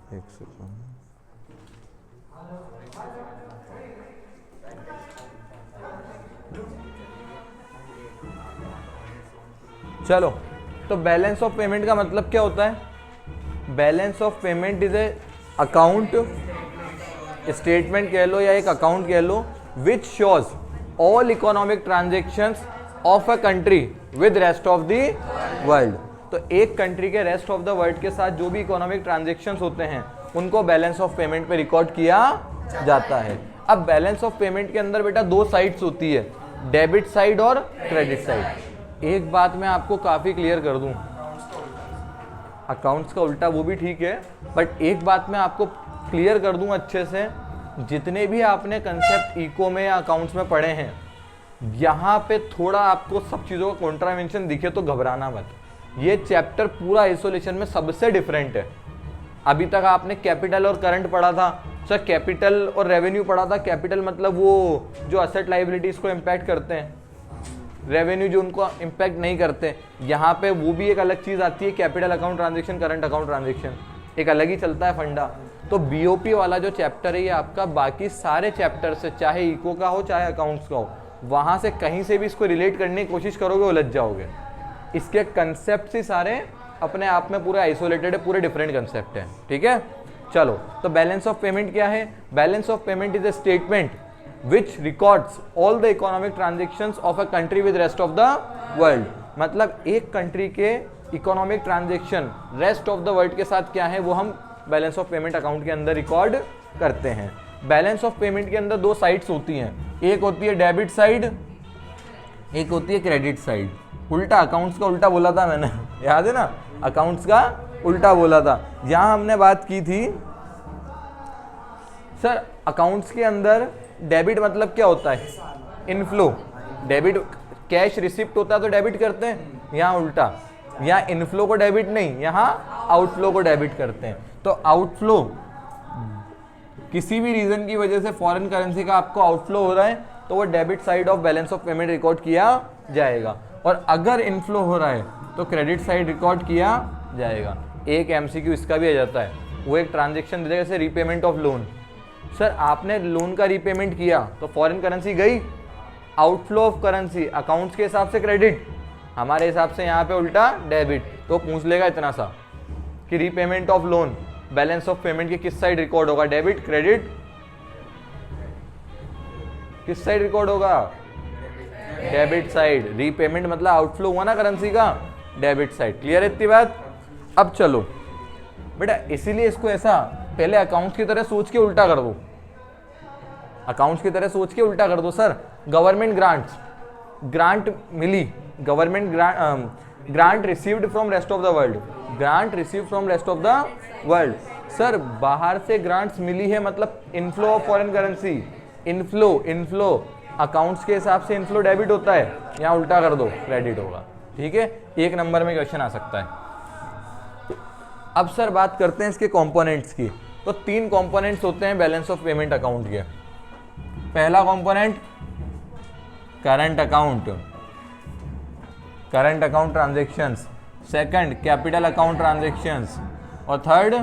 एक सेकंड। चलो, तो बैलेंस ऑफ पेमेंट का मतलब क्या होता है? Balance of payment is a account, statement कह लो या एक अकाउंट कह लो, which shows all economic transactions of a country with rest of the world. तो एक कंट्री के रेस्ट ऑफ द वर्ल्ड के साथ जो भी इकोनॉमिक ट्रांजेक्शन्स होते हैं उनको बैलेंस ऑफ पेमेंट पे रिकॉर्ड किया जाता है। अब बैलेंस ऑफ पेमेंट के अंदर बेटा दो साइड्स होती है, डेबिट साइड और क्रेडिट साइड। एक बात मैं आपको काफी क्लियर कर दूं, अकाउंट्स का उल्टा वो भी ठीक है, बट एक बात मैं आपको क्लियर कर दूं अच्छे से, जितने भी आपने कंसेप्ट इको में या अकाउंट्स में पढ़े हैं, यहाँ पे थोड़ा आपको सब चीज़ों का कॉन्ट्रावेंशन दिखे तो घबराना मत। ये चैप्टर पूरा आइसोलेशन में सबसे डिफरेंट है। अभी तक आपने कैपिटल और करंट पढ़ा था, सर कैपिटल और रेवेन्यू पढ़ा था। कैपिटल मतलब वो जो असेट लाइबिलिटीज को इम्पैक्ट करते हैं, रेवेन्यू जो उनको इम्पैक्ट नहीं करते। यहाँ पे वो भी एक अलग चीज़ आती है, capital account transaction, current account transaction, एक अलग ही चलता है फंडा। तो बीओपी वाला जो चैप्टर है ये आपका बाकी सारे चैप्टर से, चाहे इको का हो चाहे अकाउंट्स का हो, वहाँ से कहीं से भी इसको रिलेट करने की कोशिश करोगे उलझ जाओगे। इसके कंसेप्ट ही सारे अपने आप में पूरे आइसोलेटेड है, पूरे डिफरेंट कंसेप्ट है, ठीक है। चलो, तो बैलेंस ऑफ पेमेंट क्या है? Balance of payment is A statement which records all the economic transactions of a country with rest of the world. मतलब एक कंट्री के economic transaction rest of the world के साथ क्या है वो हम बैलेंस ऑफ पेमेंट अकाउंट के अंदर रिकॉर्ड करते हैं। बैलेंस ऑफ पेमेंट के अंदर दो साइड्स होती हैं, एक होती है डेबिट साइड, एक होती है क्रेडिट साइड। उल्टा, अकाउंट्स का उल्टा बोला था मैंने, याद है ना, अकाउंट्स का उल्टा बोला था। यहां हमने बात की थी सर अकाउंट्स के अंदर डेबिट मतलब क्या होता है? इनफ्लो। डेबिट कैश रिसिप्ट होता है तो डेबिट करते हैं, यहाँ उल्टा, यहाँ इनफ्लो को डेबिट नहीं, यहाँ आउटफ्लो को डेबिट करते हैं। तो आउटफ्लो किसी भी रीजन की वजह से फॉरेन करेंसी का आपको आउटफ्लो हो रहा है तो वो debit side of balance of payment record किया जाएगा, और अगर इनफ्लो हो रहा है तो क्रेडिट साइड रिकॉर्ड किया जाएगा। एक एमसीक्यू इसका भी आ जाता है, वो एक ट्रांजेक्शन दे देगा जैसे रीपेमेंट ऑफ लोन। सर आपने लोन का रीपेमेंट किया तो फॉरेन करेंसी गई, आउटफ्लो ऑफ करेंसी अकाउंट्स के हिसाब से क्रेडिट, हमारे हिसाब से यहाँ पे उल्टा डेबिट। तो पूछ लेगा इतना सा कि repayment of loan balance of payment के किस साइड रिकॉर्ड होगा, डेबिट क्रेडिट, किस साइड रिकॉर्ड होगा? Debit side. रीपेमेंट मतलब आउटफ्लो हुआ ना करेंसी का, डेबिट साइड। क्लियर है इतनी बात? अब चलो बेटा, इसीलिए इसको ऐसा पहले अकाउंट्स की तरह सोच के उल्टा कर दो, अकाउंट्स की तरह सोच के उल्टा कर दो। सर गवर्नमेंट ग्रांट्स, ग्रांट मिली, government grant received from rest of the world, grant receive from rest of the world. Sir बाहर से ग्रांट्स मिली है मतलब inflow of foreign currency, inflow accounts के हिसाब से इनफ्लो डेबिट होता है, यहाँ उल्टा कर दो क्रेडिट होगा, ठीक है। एक नंबर में क्वेश्चन आ सकता है। अब सर बात करते हैं इसके कंपोनेंट्स की। तो तीन कंपोनेंट्स होते हैं बैलेंस ऑफ पेमेंट अकाउंट के। पहला component current account, current account transactions, second capital account transactions, और थर्ड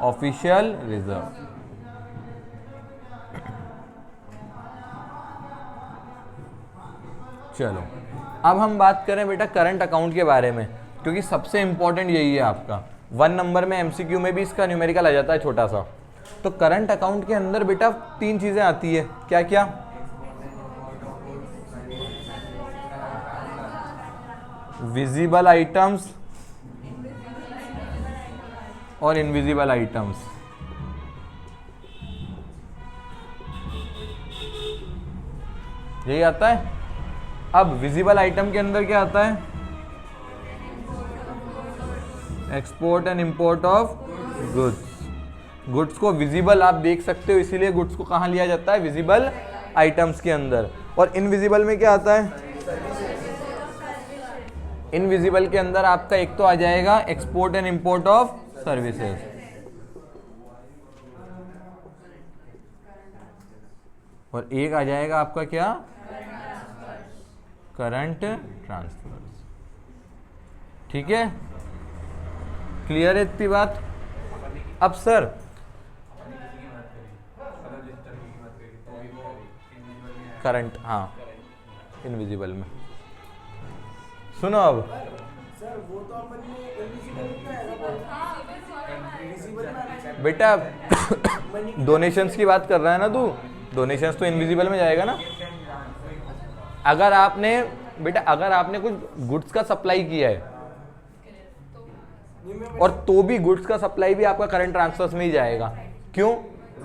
ऑफिशियल रिजर्व। चलो अब हम बात करें बेटा करंट अकाउंट के बारे में, क्योंकि सबसे इंपॉर्टेंट यही है आपका। 1 नंबर में एमसीक्यू में भी इसका न्यूमेरिकल आ जाता है छोटा सा। तो करंट अकाउंट के अंदर बेटा तीन चीजें आती है, क्या क्या? विजिबल आइटम्स और इनविजिबल आइटम्स। यही आता है। अब विजिबल आइटम के अंदर क्या आता है? Export and import of goods. Goods को विजिबल आप देख सकते हो, इसीलिए गुड्स को कहां लिया जाता है? विजिबल आइटम्स के अंदर। और इनविजिबल में क्या आता है? इनविजिबल के अंदर आपका एक तो आ जाएगा export and import of services, और एक आ जाएगा आपका क्या? Current transfers. ठीक है, क्लियर है इतनी बात? अब सर करंट, हाँ इनविजिबल में सुनो अब सर वो तो अपन ने इनविजिबल में आएगा बेटा डोनेशंस की बात कर रहा है ना तू, डोनेशंस तो इनविजिबल में जाएगा ना। अगर आपने बेटा अगर आपने कुछ गुड्स का सप्लाई किया है और तो भी गुड्स का सप्लाई भी आपका करंट ट्रांसफर्स में ही जाएगा। क्यों?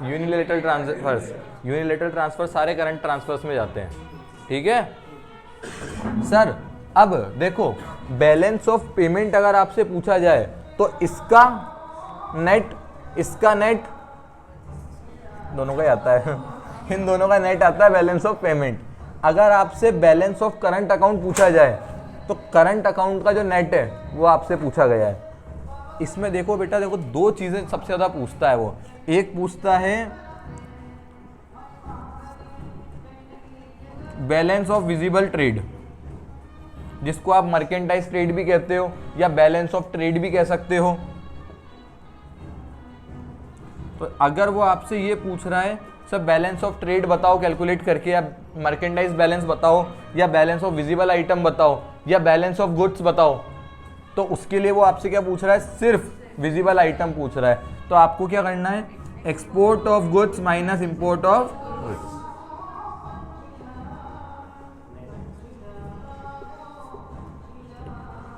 यूनिलेटरल ट्रांसफर्स, यूनिलेटरल ट्रांसफर सारे करंट ट्रांसफर्स में जाते हैं, ठीक है सर। अब देखो बैलेंस ऑफ पेमेंट अगर आपसे पूछा जाए तो इसका नेट दोनों का ही आता है इन दोनों का नेट आता है बैलेंस ऑफ पेमेंट। अगर आपसे बैलेंस ऑफ करंट अकाउंट पूछा जाए तो करंट अकाउंट का जो नेट है वो आपसे पूछा गया है। इसमें देखो बेटा, देखो दो चीजें सबसे ज्यादा पूछता है वो। एक पूछता है बैलेंस ऑफ विजिबल ट्रेड, जिसको आप मर्केंटाइज ट्रेड भी कहते हो या बैलेंस ऑफ ट्रेड भी कह सकते हो। तो अगर वो आपसे ये पूछ रहा है सर बैलेंस ऑफ ट्रेड बताओ कैलकुलेट करके, या मर्केंटाइज बैलेंस बताओ, या बैलेंस ऑफ विजिबल आइटम बताओ, या बैलेंस ऑफ गुड्स बताओ, तो उसके लिए वो आपसे क्या पूछ रहा है? सिर्फ विजिबल आइटम पूछ रहा है। तो आपको क्या करना है? Export of goods minus import of goods.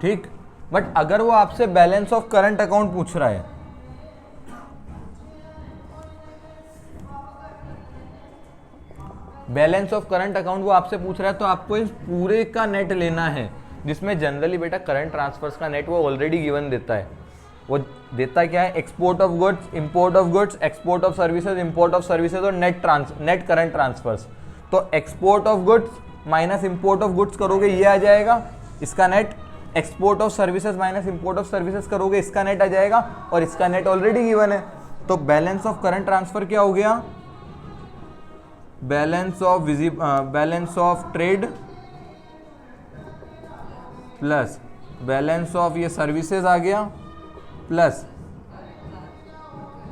ठीक। बट अगर वो आपसे बैलेंस ऑफ करंट अकाउंट पूछ रहा है, बैलेंस ऑफ करंट अकाउंट वो आपसे पूछ रहा है, तो आपको इस पूरे का नेट लेना है, जिसमें जनरली बेटा करंट ट्रांसफर्स का नेट वो ऑलरेडी गिवन देता है। वो देता क्या है? Export of goods, import of goods, export of services, import of services और नेट करंट ट्रांसफर्स। तो export of goods minus import of goods करोगे ये आ जाएगा इसका net, export of services minus import of services करोगे इसका नेट आ जाएगा, और इसका नेट ऑलरेडी गिवन है। तो बैलेंस ऑफ करंट ट्रांसफर क्या हो गया? Balance of trade plus balance of ये सर्विसेज आ गया प्लस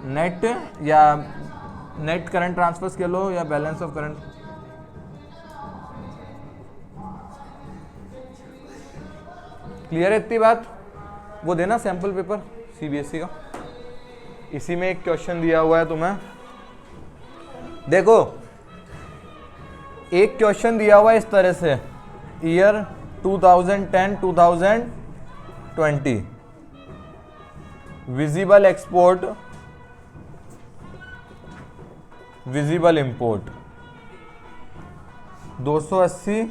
नेट या नेट करंट ट्रांसफर्स कह लो या बैलेंस ऑफ करंट। क्लियर है इतनी बात? वो देना सैंपल पेपर सीबीएसई का, इसी में एक क्वेश्चन दिया हुआ है तुम्हें। देखो एक क्वेश्चन दिया हुआ है इस तरह से, year 2010-2020 visible export visible import 280,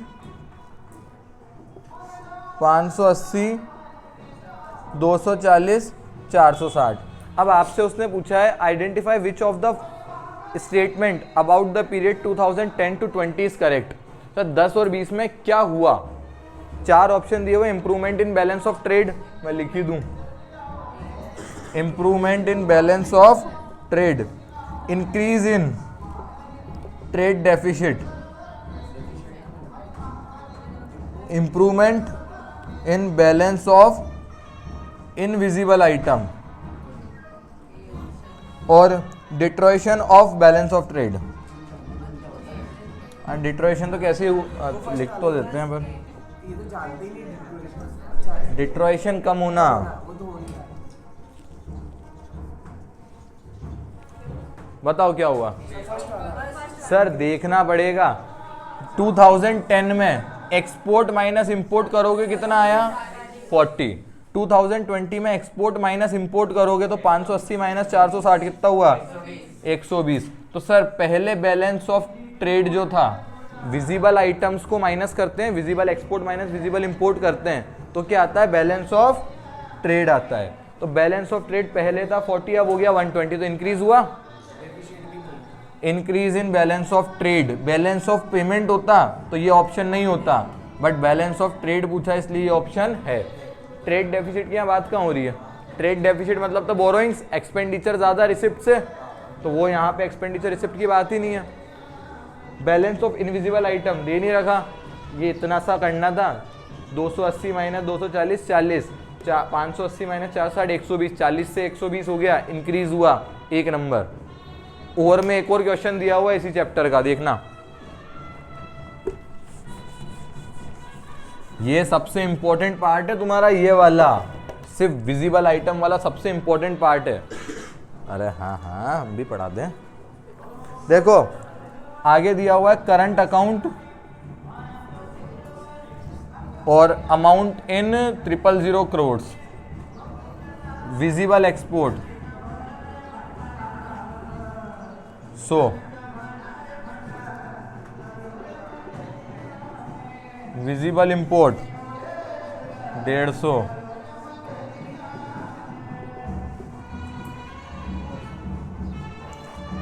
580, 240, 460। अब आपसे उसने पूछा है identify which of the statement about the period 2010 to 20 is correct. तो 10 और 20 में क्या हुआ? चार ऑप्शन दिए हुए, improvement in balance of trade, मैं लिख ही दूं, improvement in balance of trade, increase in trade deficit, improvement in balance of invisible item और डिट्रॉयशन ऑफ बैलेंस ऑफ ट्रेड। डिट्रॉयशन तो कैसे लिख तो देते हैं पर ये तो जानते ही नहीं। डिट्रॉयशन कम होना। वो तो हो नहीं रहा। बताओ क्या हुआ सर? देखना पड़ेगा। 2010 में एक्सपोर्ट माइनस इंपोर्ट करोगे कितना आया? 40। 2020 में एक्सपोर्ट माइनस इंपोर्ट करोगे तो 580 माइनस 460 कितना हुआ? 120। तो सर पहले बैलेंस ऑफ ट्रेड जो था, विजिबल आइटम्स को माइनस करते हैं, visible export minus visible import करते हैं, तो क्या आता है? बैलेंस ऑफ ट्रेड आता है। तो बैलेंस ऑफ ट्रेड पहले था 40, अब हो गया 120, तो इंक्रीज हुआ। Increase in balance of trade. Balance of payment होता तो ये ऑप्शन नहीं होता, बट बैलेंस ऑफ ट्रेड पूछा इसलिए ये ऑप्शन है। ट्रेड डेफिसिट की यहाँ बात कहाँ हो रही है? ट्रेड डेफिसिट मतलब तो बोरोइंग्स, एक्सपेंडिचर ज्यादा रिसिप्ट से, तो वो यहाँ पे एक्सपेंडिचर रिसिप्ट की बात ही नहीं है। बैलेंस ऑफ इनविजिबल आइटम दे नहीं रखा, ये इतना सा करना था, 280 माइनस 240 40, 580 माइनस 460 120, 40 से 120 हो गया, इंक्रीज हुआ 1 नंबर। और में एक और क्वेश्चन दिया हुआ है इसी चैप्टर का, देखना। ये सबसे इंपॉर्टेंट पार्ट है तुम्हारा, ये वाला सिर्फ विजिबल आइटम वाला सबसे इंपॉर्टेंट पार्ट है। अरे हाँ हाँ, हम भी पढ़ा दें। देखो आगे दिया हुआ है करंट अकाउंट और amount in 000 crore, visible export. So visible import 150,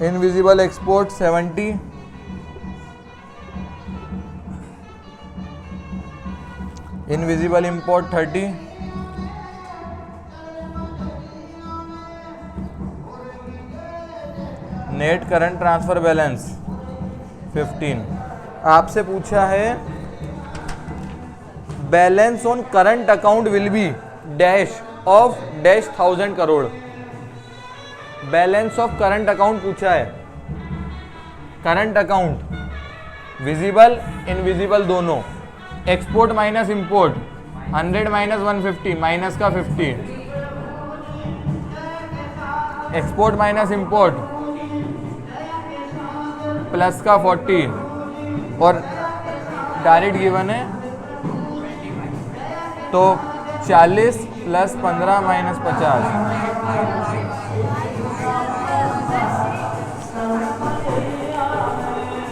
invisible export 70, invisible import 30, net current transfer balance 15। आपसे पूछा है balance on current account will be dash of dash 1000 crore. Balance of current account पूछा है। करंट अकाउंट विजिबल इनविजिबल दोनों, export minus import 100 minus 150 minus का 50, export minus import plus का 40 और direct given है तो 40 प्लस 15 माइनस 50